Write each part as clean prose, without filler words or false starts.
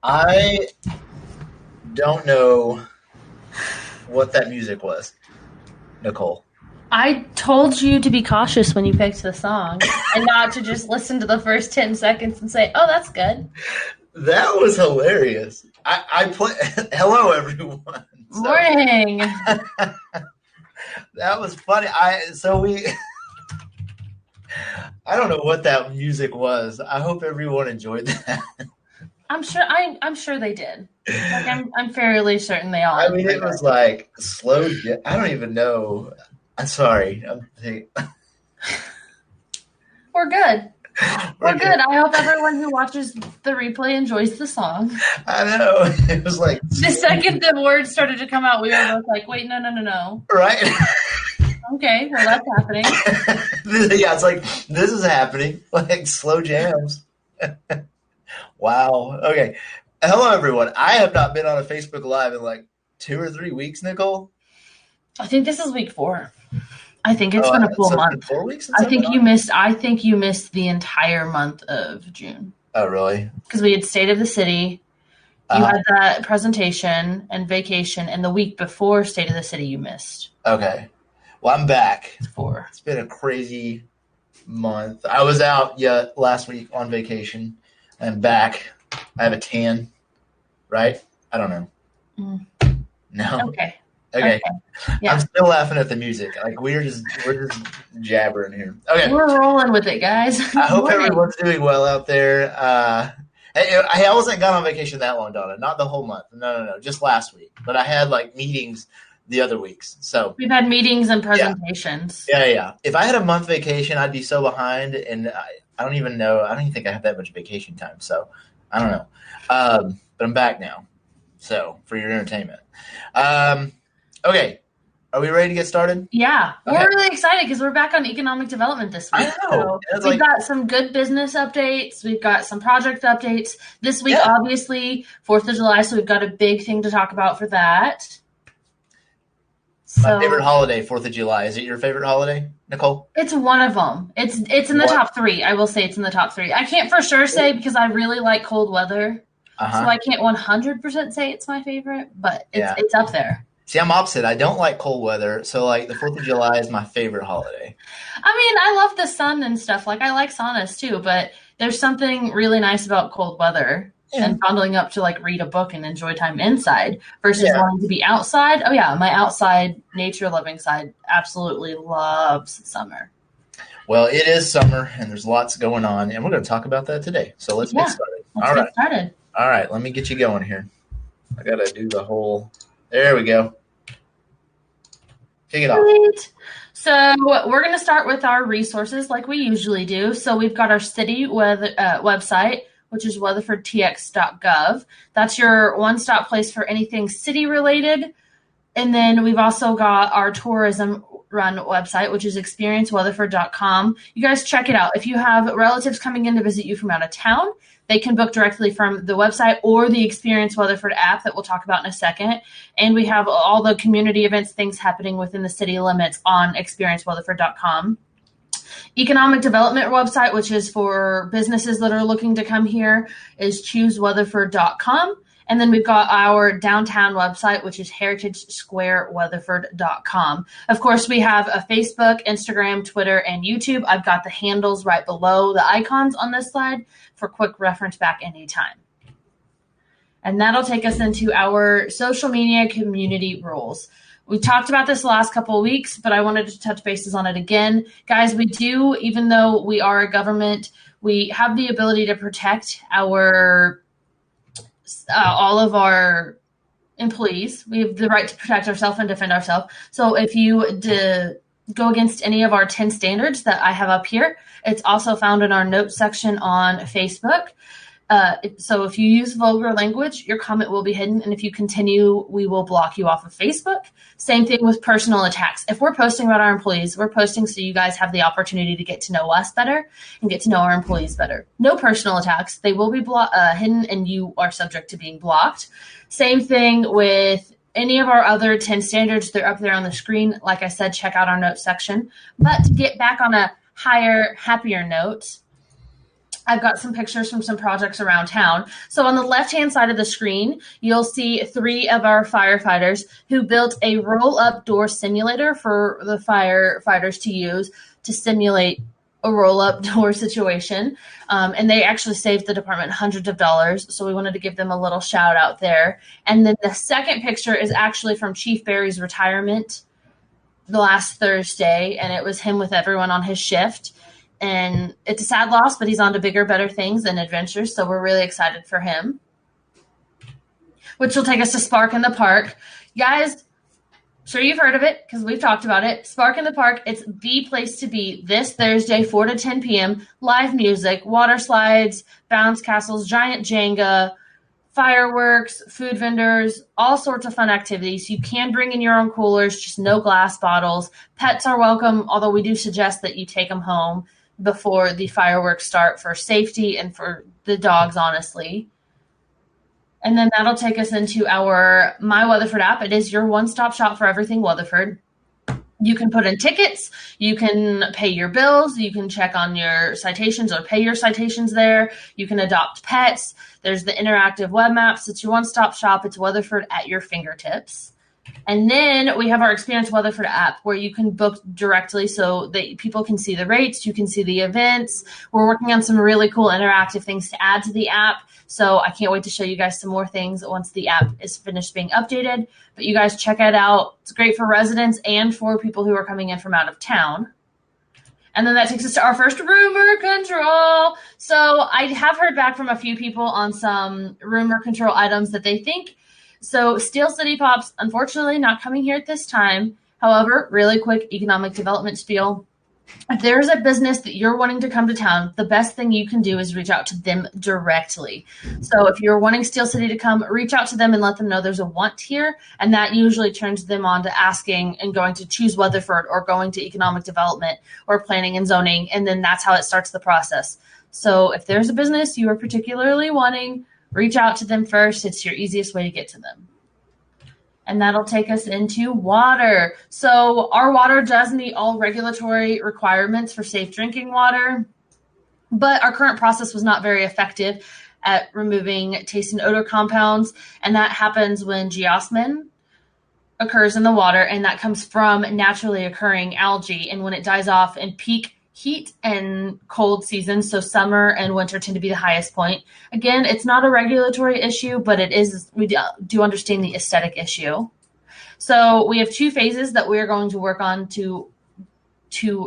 I don't know what that music was, Nicole. I told you to be cautious when you picked the song and not to just listen to the first 10 seconds and say, oh, that's good. That was hilarious. I play. Hello, everyone. Morning. That was funny. I don't know what that music was. I hope everyone enjoyed that. I'm sure they did. Like, I'm fairly certain they all. I mean, it was like slow. I don't even know. I'm sorry. We're good. We're good. I hope everyone who watches the replay enjoys the song. I know. It was like the second the words started to come out, we were both like, wait, no. Right. Okay, well, that's happening. Yeah, it's like, this is happening. Like slow jams. Wow. Okay. Hello, everyone. I have not been on a Facebook Live in like 2 or 3 weeks, Nicole. I think this is week 4. I think it's been a full month. 4 weeks. I think you missed the entire month of June. Oh, really? Because we had State of the City. You had that presentation and vacation, and the week before State of the City, you missed. Okay. Well, I'm back. It's 4. It's been a crazy month. I was out last week on vacation. I'm back. I have a tan, right? I don't know. No. Okay. Yeah. I'm still laughing at the music. Like we're just jabbering here. Okay. We're rolling with it, guys. I hope everyone's doing well out there. Hey, I wasn't gone on vacation that long, Donna. Not the whole month. No. Just last week. But I had like meetings the other weeks. So we've had meetings and presentations. Yeah. If I had a month vacation, I'd be so behind, and I don't even know. I don't even think I have that much vacation time. So I don't know. But I'm back now. So for your entertainment. Okay. Are we ready to get started? Yeah. Okay. We're really excited because we're back on economic development this week. I know. So we've got some good business updates. We've got some project updates. This week, obviously, 4th of July, so we've got a big thing to talk about for that. My favorite holiday, 4th of July. Is it your favorite holiday, Nicole? It's one of them. It's in the top 3. I will say it's in the top 3. I can't for sure say because I really like cold weather. So I can't 100% say it's my favorite, but it's up there. See, I'm opposite. I don't like cold weather, so like the 4th of July is my favorite holiday. I mean, I love the sun and stuff. Like I like saunas too, but there's something really nice about cold weather and bundling up to like read a book and enjoy time inside versus wanting to be outside. Oh yeah, my outside nature loving side absolutely loves summer. Well, it is summer and there's lots going on, and we're going to talk about that today. So let's get started. Let's get started. All right, let me get you going here. I got to do the whole. There we go. Kick it off. Right. So we're going to start with our resources like we usually do. So we've got our city website, which is weatherfordtx.gov. That's your one-stop place for anything city-related. And then we've also got our tourism-run website, which is experienceweatherford.com. You guys check it out. If you have relatives coming in to visit you from out of town, they can book directly from the website or the Experience Weatherford app that we'll talk about in a second. And we have all the community events, things happening within the city limits on experienceweatherford.com. Economic development website, which is for businesses that are looking to come here, is chooseweatherford.com. And then we've got our downtown website, which is heritagesquareweatherford.com. Of course, we have a Facebook, Instagram, Twitter, and YouTube. I've got the handles right below the icons on this slide for quick reference back anytime. And that'll take us into our social media community rules. We talked about this the last couple of weeks, but I wanted to touch bases on it again. Guys, we do, even though we are a government, we have the ability to protect our all of our employees. We have the right to protect ourselves and defend ourselves. So if you go against any of our 10 standards that I have up here. It's also found in our notes section on Facebook. So if you use vulgar language, your comment will be hidden. And if you continue, we will block you off of Facebook. Same thing with personal attacks. If we're posting about our employees, we're posting so you guys have the opportunity to get to know us better and get to know our employees better. No personal attacks. They will be hidden and you are subject to being blocked. Same thing with any of our other 10 standards. They're up there on the screen. Like I said, check out our notes section. But to get back on a higher, happier note, I've got some pictures from some projects around town. So on the left-hand side of the screen, you'll see 3 of our firefighters who built a roll-up door simulator for the firefighters to use to simulate a roll-up door situation. And they actually saved the department hundreds of dollars. So we wanted to give them a little shout out there. And then the second picture is actually from Chief Barry's retirement the last Thursday. And it was him with everyone on his shift. And it's a sad loss, but he's on to bigger, better things and adventures. So we're really excited for him, which will take us to Spark in the Park. Guys, sure you've heard of it because we've talked about it. Spark in the Park, it's the place to be this Thursday, 4 to 10 p.m. Live music, water slides, bounce castles, giant Jenga, fireworks, food vendors, all sorts of fun activities. You can bring in your own coolers, just no glass bottles. Pets are welcome, although we do suggest that you take them home before the fireworks start for safety and for the dogs, honestly. And then that'll take us into our My Weatherford app. It is your one-stop shop for everything Weatherford. You can put in tickets, you can pay your bills, you can check on your citations or pay your citations there. You can adopt pets. There's the interactive web maps. It's your one-stop shop. It's Weatherford at your fingertips. And then we have our Experience Weatherford app where you can book directly so that people can see the rates, you can see the events. We're working on some really cool interactive things to add to the app. So I can't wait to show you guys some more things once the app is finished being updated. But you guys check it out. It's great for residents and for people who are coming in from out of town. And then that takes us to our first rumor control. So I have heard back from a few people on some rumor control items that they think. So Steel City Pops, unfortunately, not coming here at this time. However, really quick economic development spiel. If there's a business that you're wanting to come to town, the best thing you can do is reach out to them directly. So if you're wanting Steel City to come, reach out to them and let them know there's a want here. And that usually turns them on to asking and going to choose Weatherford or going to economic development or planning and zoning. And then that's how it starts the process. So if there's a business you are particularly wanting, reach out to them first. It's your easiest way to get to them. And that'll take us into water. So our water does meet all regulatory requirements for safe drinking water, but our current process was not very effective at removing taste and odor compounds. And that happens when geosmin occurs in the water, and that comes from naturally occurring algae. And when it dies off in peak heat and cold seasons, so summer and winter tend to be the highest point. Again, it's not a regulatory issue, but it is. We do understand the aesthetic issue. So we have 2 phases that we are going to work on to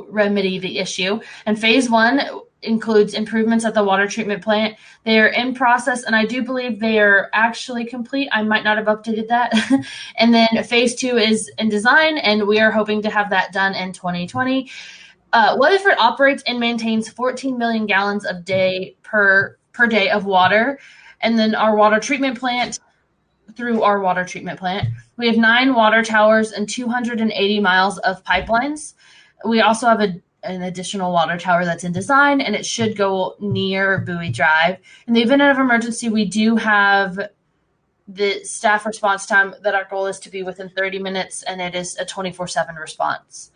remedy the issue. And phase 1 includes improvements at the water treatment plant. They are in process, and I do believe they are actually complete. I might not have updated that. And then phase 2 is in design, and we are hoping to have that done in 2020. Weatherford operates and maintains 14 million gallons a day per day of water. And then our water treatment plant, through our water treatment plant, we have 9 water towers and 280 miles of pipelines. We also have an additional water tower that's in design, and it should go near Bowie Drive. In the event of emergency, we do have the staff response time that our goal is to be within 30 minutes, and it is a 24/7 response.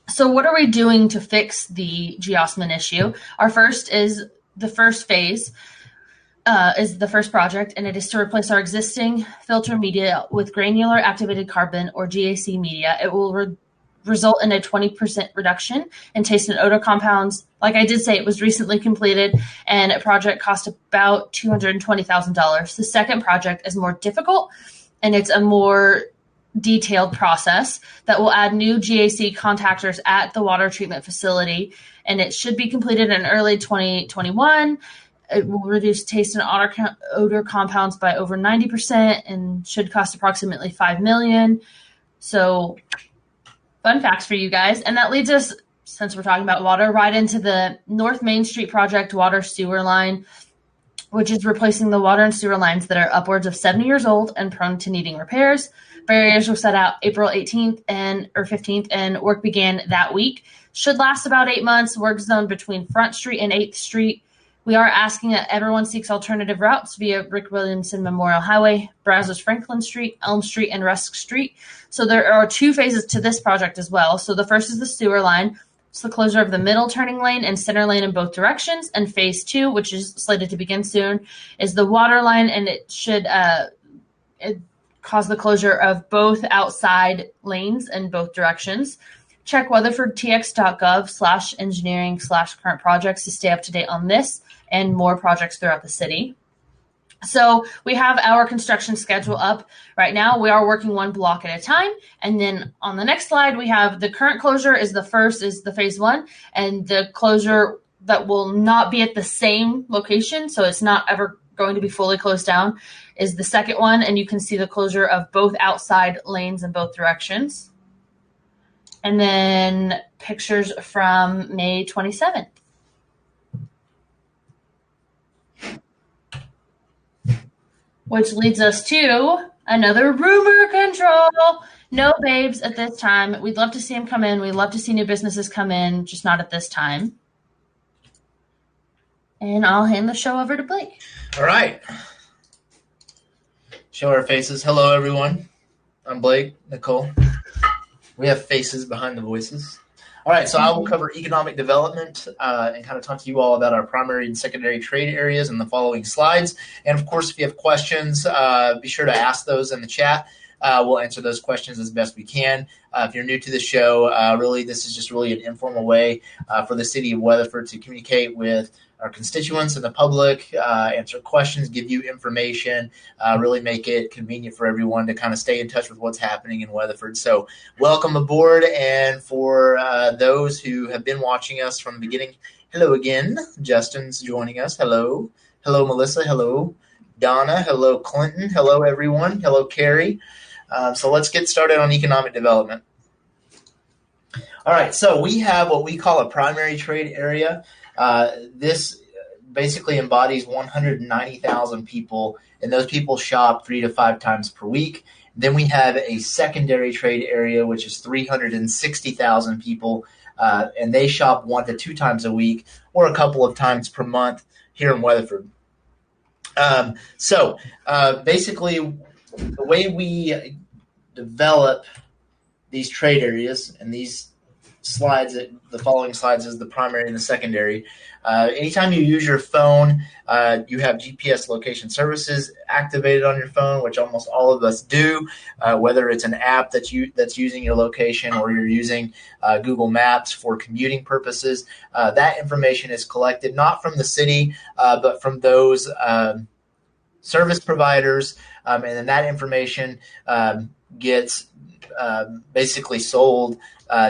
So what are we doing to fix the geosmin issue? Our first is the first phase is the first project, and it is to replace our existing filter media with granular activated carbon or GAC media. It will result in a 20% reduction in taste and odor compounds. Like I did say, it was recently completed, and a project cost about $220,000. The second project is more difficult, and it's a more detailed process that will add new GAC contactors at the water treatment facility, and it should be completed in early 2021. It will reduce taste and odor compounds by over 90% and should cost approximately $5 million. So fun facts for you guys. And that leads us, since we're talking about water, right into the North Main Street project water sewer line, which is replacing the water and sewer lines that are upwards of 70 years old and prone to needing repairs. Barriers were set out April 18th or 15th, and work began that week. Should last about 8 months. Work zone between Front Street and 8th Street. We are asking that everyone seeks alternative routes via Rick Williamson Memorial Highway, Brazos Franklin Street, Elm Street, and Rusk Street. So there are 2 phases to this project as well. So the first is the sewer line. It's the closure of the middle turning lane and center lane in both directions. And phase 2, which is slated to begin soon, is the water line, and it should cause the closure of both outside lanes in both directions. Check weatherfordtx.gov/engineering/current projects to stay up to date on this and more projects throughout the city. So we have our construction schedule up right now. We are working 1 block at a time. And then on the next slide, we have the current closure is the phase 1, and the closure that will not be at the same location. So it's not ever going to be fully closed down is the second one. And you can see the closure of both outside lanes in both directions. And then pictures from May 27th. Which leads us to another rumor control. No babes at this time. We'd love to see them come in. We'd love to see new businesses come in, just not at this time. And I'll hand the show over to Blake. All right. Show our faces. Hello, everyone. I'm Blake, Nicole. We have faces behind the voices. All right, so I will cover economic development and kind of talk to you all about our primary and secondary trade areas in the following slides. And, of course, if you have questions, be sure to ask those in the chat. We'll answer those questions as best we can. If you're new to the show, this is just really an informal way for the City of Weatherford to communicate with our constituents and the public, answer questions, give you information, really make it convenient for everyone to kind of stay in touch with what's happening in Weatherford. So welcome aboard. And for those who have been watching us from the beginning, hello again. Justin's joining us. Hello. Hello, Melissa. Hello, Donna. Hello, Clinton. Hello, everyone. Hello, Carrie. So let's get started on economic development. All right, so we have what we call a primary trade area. This basically embodies 190,000 people, and those people shop 3 to 5 times per week. Then we have a secondary trade area, which is 360,000 people, and they shop 1 to 2 times a week or a couple of times per month here in Weatherford. Basically, the way we develop these trade areas, and these slides, the following slides is the primary and the secondary. Anytime you use your phone, you have GPS location services activated on your phone, which almost all of us do, whether it's an app that's using your location or you're using Google Maps for commuting purposes. That information is collected not from the city, but from those service providers, and then that information gets basically sold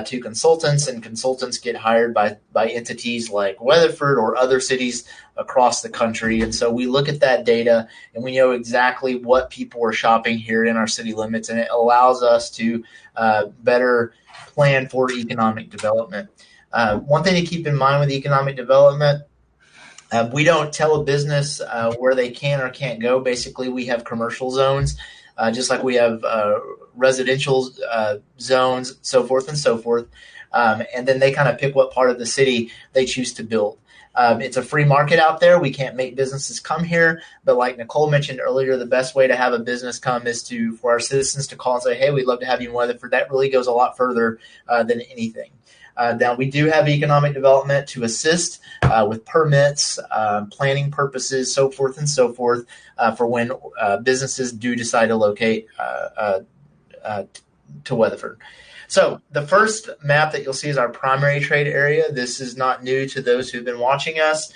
to consultants, and consultants get hired by entities like Weatherford or other cities across the country. And so we look at that data and we know exactly what people are shopping here in our city limits, and it allows us to better plan for economic development. One thing to keep in mind with economic development, we don't tell a business where they can or can't go. Basically, we have commercial zones, just like we have residential zones, so forth and so forth. And then they kind of pick what part of the city they choose to build. It's a free market out there. We can't make businesses come here. But like Nicole mentioned earlier, the best way to have a business come is for our citizens to call and say, hey, we'd love to have you in Weatherford. That really goes a lot further than anything. Now, we do have economic development to assist with permits, planning purposes, so forth and so forth, for when businesses do decide to locate to Weatherford. So the first map that you'll see is our primary trade area. This is not new to those who've been watching us.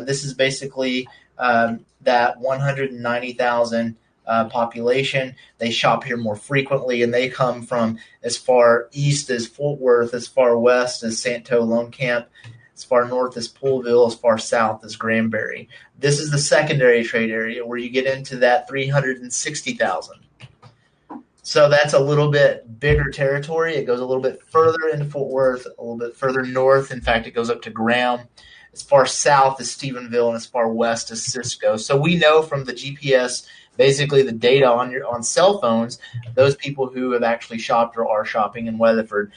This is basically that 190,000 population. They shop here more frequently, and they come from as far east as Fort Worth, as far west as Santo Lone Camp, as far north as Poolville, as far south as Granbury. This is the secondary trade area where you get into that 360,000. So that's a little bit bigger territory. It goes a little bit further into Fort Worth, a little bit further north. In fact, it goes up to Graham, as far south as Stephenville, and as far west as Cisco. So we know from the GPS, basically the data on cell phones, those people who have actually shopped or are shopping in Weatherford.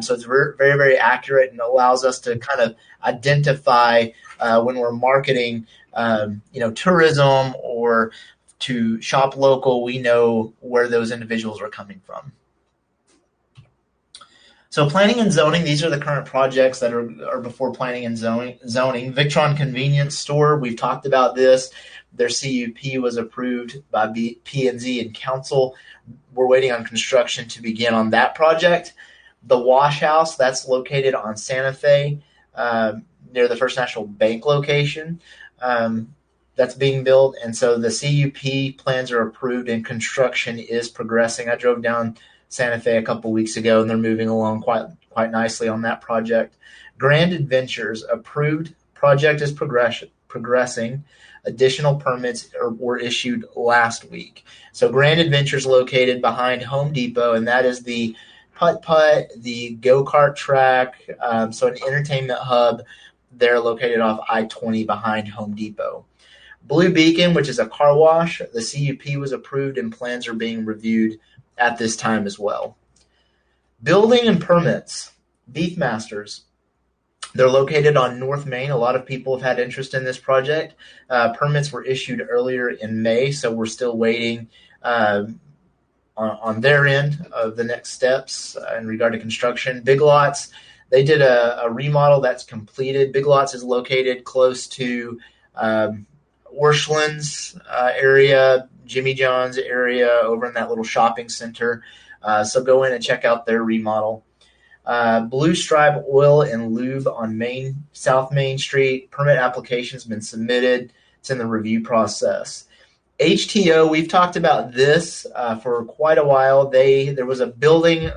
So it's very, very, very accurate and allows us to kind of identify when we're marketing, tourism or to shop local, we know where those individuals are coming from. So planning and zoning, these are the current projects that are before planning and zoning. Victron Convenience Store, we've talked about this. Their CUP was approved by P&Z and Council. We're waiting on construction to begin on that project. The Wash House, that's located on Santa Fe, near the First National Bank location. That's being built, and so the CUP plans are approved and construction is progressing. I drove down Santa Fe a couple weeks ago, and they're moving along quite nicely on that project. Grand Adventures, approved project is progressing. Additional permits were issued last week. So Grand Adventures located behind Home Depot, and that is the putt-putt, the go-kart track, so an entertainment hub. They're located off I-20 behind Home Depot. Blue Beacon, which is a car wash, the CUP was approved and plans are being reviewed at this time as well. Building and permits, Beefmasters. They're located on North Main. A lot of people have had interest in this project. Permits were issued earlier in May, so we're still waiting on their end of the next steps in regard to construction. Big Lots, they did a remodel that's completed. Big Lots is located close to Orshland's area, Jimmy John's area, over in that little shopping center. So go in and check out their remodel. Blue Stripe Oil and Lube on South Main Street. Permit application's been submitted. It's in the review process. HTO, we've talked about this for quite a while. There was a building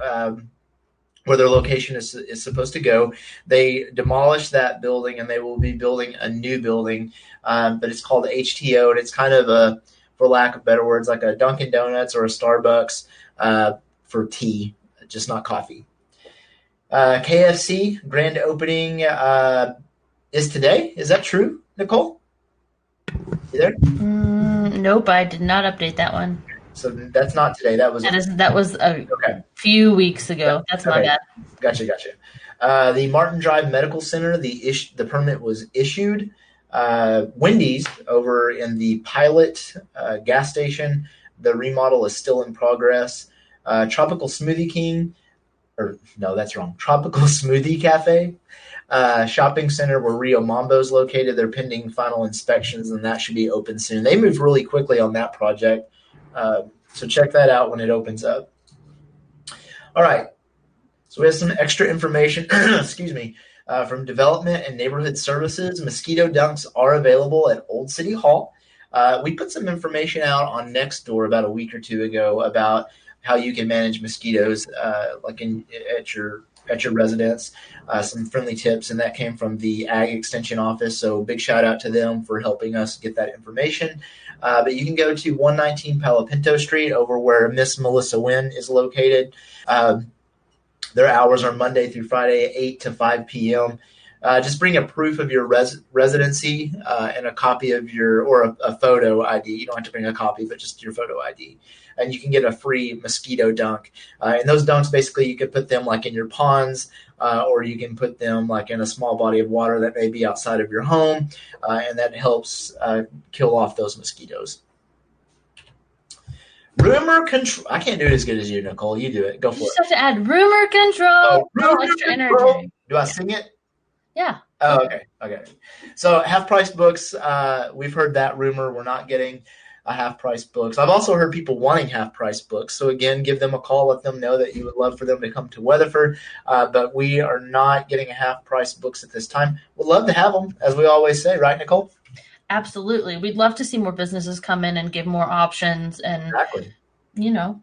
where their location is supposed to go. They demolished that building, and they will be building a new building, but it's called HTO, and it's kind of for lack of better words, like a Dunkin' Donuts or a Starbucks for tea, just not coffee. KFC grand opening is today. Is that true, Nicole? You there? Nope, I did not update that one. So that's not today. That was a few weeks ago. That's my bad. Gotcha. The Martin Drive Medical Center, the permit was issued. Wendy's over in the Pilot gas station, the remodel is still in progress. Tropical Smoothie King, Tropical Smoothie Cafe. Shopping center where Rio Mambo is located. They're pending final inspections, and that should be open soon. They moved really quickly on that project. So check that out when it opens up. All right. So we have some extra information, from Development and Neighborhood Services. Mosquito dunks are available at Old City Hall. We put some information out on Nextdoor about a week or two ago about how you can manage mosquitoes, at your residence, some friendly tips, and that came from the Ag Extension Office. So big shout out to them for helping us get that information. But you can go to 119 Palo Pinto Street, over where Miss Melissa Wynn is located. Their hours are Monday through Friday, 8 to 5 p.m. Just bring a proof of your residency and a copy of a photo ID. You don't have to bring a copy, but just your photo ID. And you can get a free mosquito dunk. And those dunks, basically, you could put them like in your ponds, or you can put them like in a small body of water that may be outside of your home, and that helps kill off those mosquitoes. Rumor control. I can't do it as good as you, Nicole. You do it. Go for it. You just have to add rumor control. Extra energy. Do I sing it? Yeah. Oh, okay. So half-price books, we've heard that rumor. We're not getting a half-price books. I've also heard people wanting half-price books. So again, give them a call. Let them know that you would love for them to come to Weatherford. But we are not getting a half-price books at this time. We'd love to have them, as we always say, right, Nicole? Absolutely. We'd love to see more businesses come in and give more options and, exactly.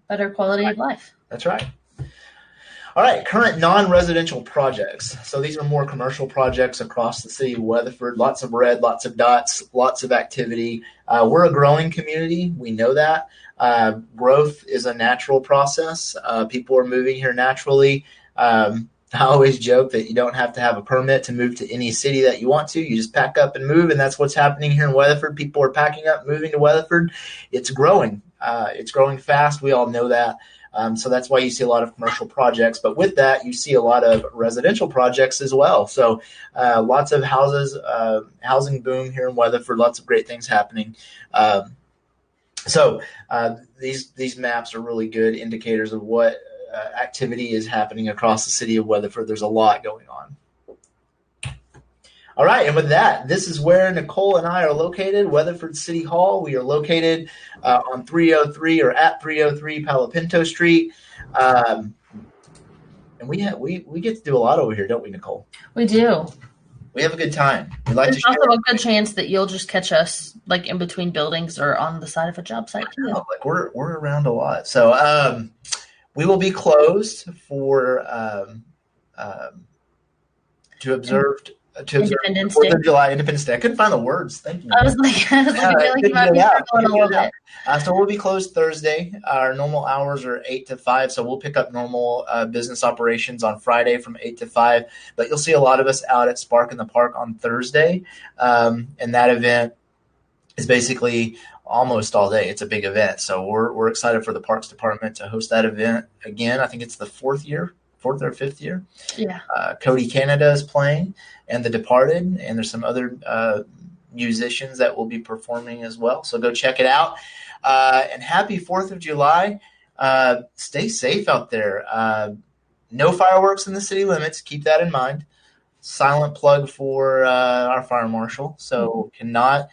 Better quality of life. That's right. All right, current non-residential projects. So these are more commercial projects across the city of Weatherford. Lots of red, lots of dots, lots of activity. We're a growing community. We know that. Growth is a natural process. People are moving here naturally. I always joke that you don't have to have a permit to move to any city that you want to. You just pack up and move, and that's what's happening here in Weatherford. People are packing up, moving to Weatherford. It's growing. It's growing fast. We all know that. So that's why you see a lot of commercial projects. But with that, you see a lot of residential projects as well. So lots of houses, housing boom here in Weatherford, lots of great things happening. So these maps are really good indicators of what activity is happening across the city of Weatherford. There's a lot going on. All right, and with that, this is where Nicole and I are located, Weatherford City Hall. We are located on 303 or at 303 Palo Pinto Street. And we get to do a lot over here, don't we, Nicole? We do. We have a good time. We like There's also a good chance that you'll just catch us like in between buildings or on the side of a job site too. Like we're around a lot. So we will be closed for to observe Independence Day. 4th Day. of July, Independence Day. I couldn't find the words. Thank you. I was like I feel like you might be struggling a little bit. So we'll be closed Thursday. Our normal hours are 8 to 5, so we'll pick up normal business operations on Friday from 8 to 5. But you'll see a lot of us out at Spark in the Park on Thursday, and that event is basically almost all day. It's a big event, so we're excited for the Parks Department to host that event again. I think it's the fourth or fifth year. Yeah. Cody Canada is playing, and The Departed, and there's some other musicians that will be performing as well. So go check it out. And happy 4th of July. Stay safe out there. No fireworks in the city limits. Keep that in mind. Silent plug for our fire marshal. So cannot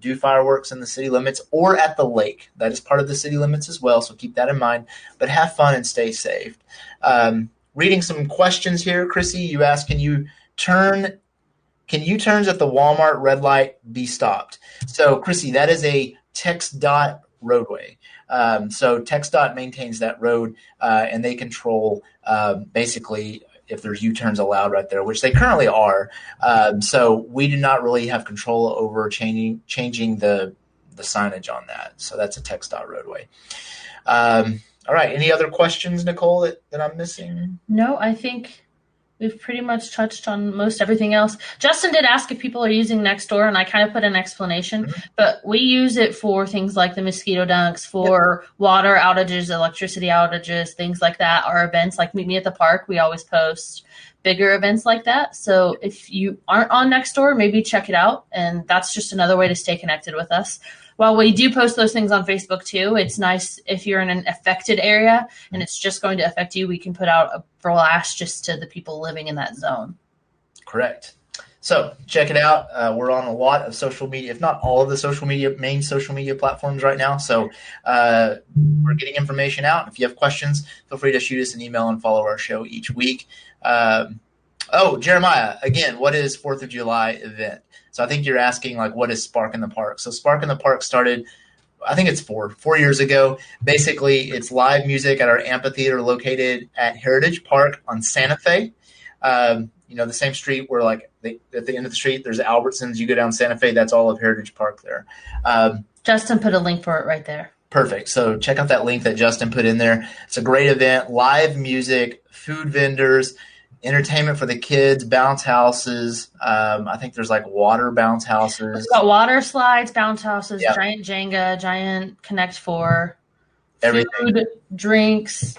do fireworks in the city limits or at the lake. That is part of the city limits as well, so keep that in mind. But have fun and stay safe. Reading some questions here. Chrissy, you asked, can U-turns at the Walmart red light be stopped? So, Chrissy, that is a TxDOT roadway. So TxDOT maintains that road, and they control basically if there's U-turns allowed right there, which they currently are. So we do not really have control over changing the signage on that. So that's a TxDOT roadway. All right. Any other questions, Nicole, that I'm missing? No, I think we've pretty much touched on most everything else. Justin did ask if people are using Nextdoor, and I kind of put an explanation, but we use it for things like the mosquito dunks, for water outages, electricity outages, things like that. Our events like Meet Me at the Park, we always post bigger events like that. So if you aren't on Nextdoor, maybe check it out, and that's just another way to stay connected with us. While we do post those things on Facebook too, it's nice if you're in an affected area and it's just going to affect you, we can put out a blast just to the people living in that zone. Correct. So check it out. We're on a lot of social media, if not all of the main social media platforms right now. So we're getting information out. If you have questions, feel free to shoot us an email and follow our show each week. Jeremiah, again, what is 4th of July event? So I think you're asking, like, what is Spark in the Park? So Spark in the Park started, I think it's 4 years ago. Basically, it's live music at our amphitheater located at Heritage Park on Santa Fe. The same street where, like, at the end of the street, there's Albertsons. You go down Santa Fe, that's all of Heritage Park there. Justin put a link for it right there. Perfect. So check out that link that Justin put in there. It's a great event, live music, food vendors, entertainment for the kids, bounce houses. I think there's like water bounce houses. We've got water slides, bounce houses, giant Jenga, giant Connect 4, everything. Food, drinks.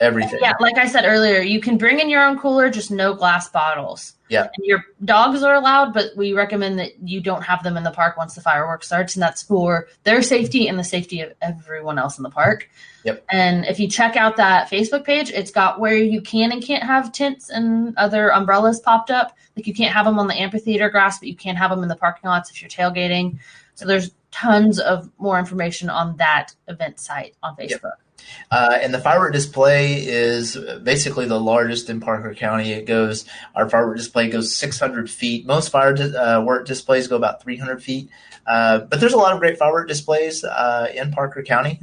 Everything. Yeah, like I said earlier, you can bring in your own cooler, just no glass bottles. Yeah. And your dogs are allowed, but we recommend that you don't have them in the park once the fireworks starts, and that's for their safety and the safety of everyone else in the park. Yep. And if you check out that Facebook page, it's got where you can and can't have tents and other umbrellas popped up. Like you can't have them on the amphitheater grass, but you can have them in the parking lots if you're tailgating. So there's tons of more information on that event site on Facebook. Yep. And the firework display is basically the largest in Parker County. Our firework display goes 600 feet. Most firework displays go about 300 feet. But there's a lot of great firework displays in Parker County.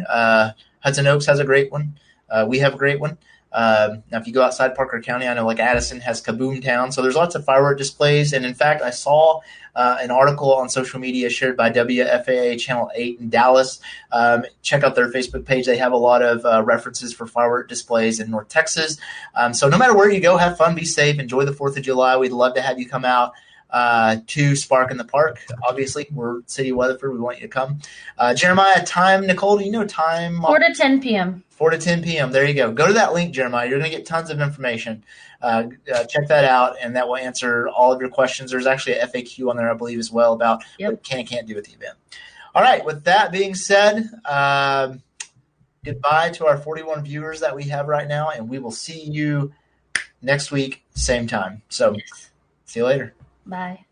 Hudson Oaks has a great one. We have a great one. Now, if you go outside Parker County, I know like Addison has Kaboom Town, so there's lots of firework displays. And in fact, I saw an article on social media shared by WFAA Channel 8 in Dallas. Check out their Facebook page. They have a lot of references for firework displays in North Texas. So no matter where you go, have fun, be safe, enjoy the 4th of July. We'd love to have you come out to Spark in the Park. Obviously, we're City of Weatherford. We want you to come. Jeremiah, time, Nicole, do you know time? 4 to 10 p.m. 4 to 10 p.m. There you go. Go to that link, Jeremiah. You're going to get tons of information. Check that out, and that will answer all of your questions. There's actually a FAQ on there, I believe, as well about what you can and can't do at the event. All right. With that being said, goodbye to our 41 viewers that we have right now, and we will see you next week, same time. So see you later. Bye.